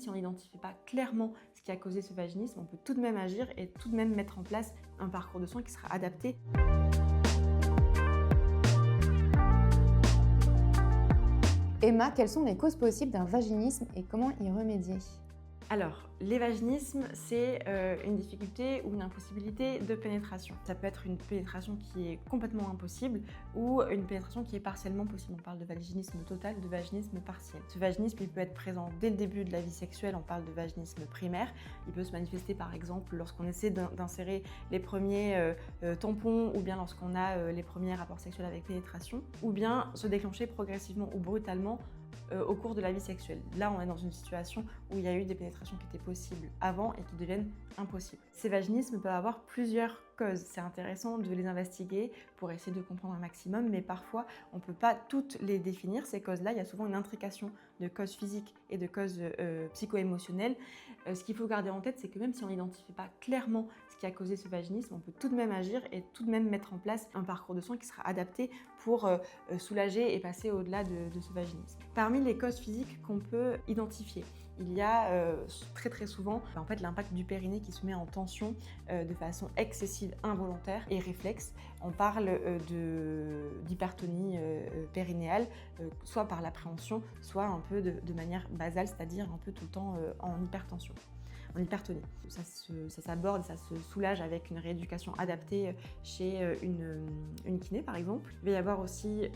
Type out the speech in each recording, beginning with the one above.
si on n'identifie pas clairement ce qui a causé ce vaginisme, on peut tout de même agir et tout de même mettre en place un parcours de soins qui sera adapté. Emma, quelles sont les causes possibles d'un vaginisme et comment y remédier? Alors, les vaginismes, c'est une difficulté ou une impossibilité de pénétration. Ça peut être une pénétration qui est complètement impossible ou une pénétration qui est partiellement possible. On parle de vaginisme total, de vaginisme partiel. Ce vaginisme, il peut être présent dès le début de la vie sexuelle, on parle de vaginisme primaire. Il peut se manifester par exemple lorsqu'on essaie d'insérer les premiers tampons ou bien lorsqu'on a les premiers rapports sexuels avec pénétration, ou bien se déclencher progressivement ou brutalement au cours de la vie sexuelle. Là, on est dans une situation où il y a eu des pénétrations qui étaient possibles avant et qui deviennent impossibles. Ces vaginismes peuvent avoir plusieurs causes. C'est intéressant de les investiguer pour essayer de comprendre un maximum, mais parfois, on ne peut pas toutes les définir, ces causes-là. Il y a souvent une intrication de causes physiques et de causes psycho-émotionnelles. Ce qu'il faut garder en tête, c'est que même si on n'identifie pas clairement ce qui a causé ce vaginisme, on peut tout de même agir et tout de même mettre en place un parcours de soins qui sera adapté pour soulager et passer au-delà de ce vaginisme. Parmi les causes physiques qu'on peut identifier, il y a très souvent en fait, l'impact du périnée qui se met en tension de façon excessive, involontaire et réflexe. On parle d'hypertonie périnéale, soit par l'appréhension, soit un peu de manière basale, c'est-à-dire un peu tout le temps en hypertension. En hypertonie. Ça s'aborde, ça se soulage avec une rééducation adaptée chez une kiné par exemple. Il va y avoir aussi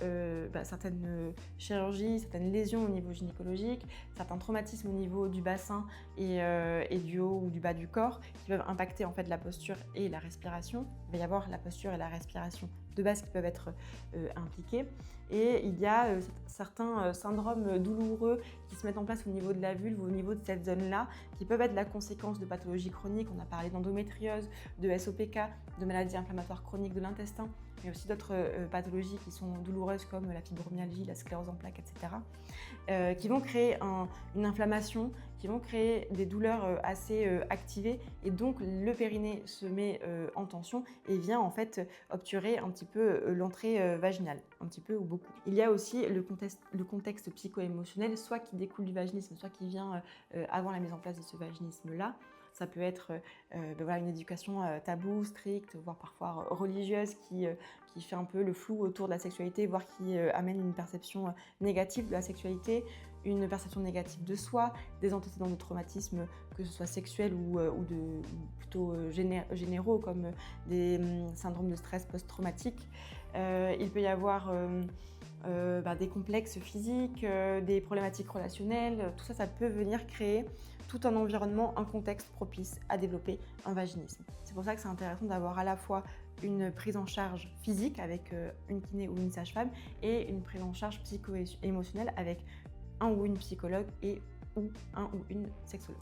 certaines chirurgies, certaines lésions au niveau gynécologique, certains traumatismes au niveau du bassin et du haut ou du bas du corps qui peuvent impacter en fait la posture et la respiration. Il va y avoir la posture et la respiration de base qui peuvent être impliqués. Et il y a certains syndromes douloureux qui se mettent en place au niveau de la vulve, au niveau de cette zone-là, qui peuvent être la conséquence de pathologies chroniques. On a parlé d'endométriose, de SOPK, de maladies inflammatoires chroniques de l'intestin, mais aussi d'autres pathologies qui sont douloureuses comme la fibromyalgie, la sclérose en plaques, etc., qui vont créer une inflammation, qui vont créer des douleurs assez activées, et donc le périnée se met en tension et vient en fait obturer un petit peu l'entrée vaginale, un petit peu ou beaucoup. Il y a aussi le contexte psycho-émotionnel, soit qui découle du vaginisme, soit qui vient avant la mise en place de ce vaginisme-là. Ça peut être une éducation taboue, stricte, voire parfois religieuse qui fait un peu le flou autour de la sexualité, voire qui amène une perception négative de la sexualité, une perception négative de soi, des antécédents de traumatisme, que ce soit sexuel ou plutôt généraux, comme des syndromes de stress post-traumatique. Il peut y avoir des complexes physiques, des problématiques relationnelles. Tout ça, ça peut venir créer tout un environnement, un contexte propice à développer un vaginisme. C'est pour ça que c'est intéressant d'avoir à la fois une prise en charge physique avec une kiné ou une sage-femme et une prise en charge psycho-émotionnelle avec un ou une psychologue ou un ou une sexologue.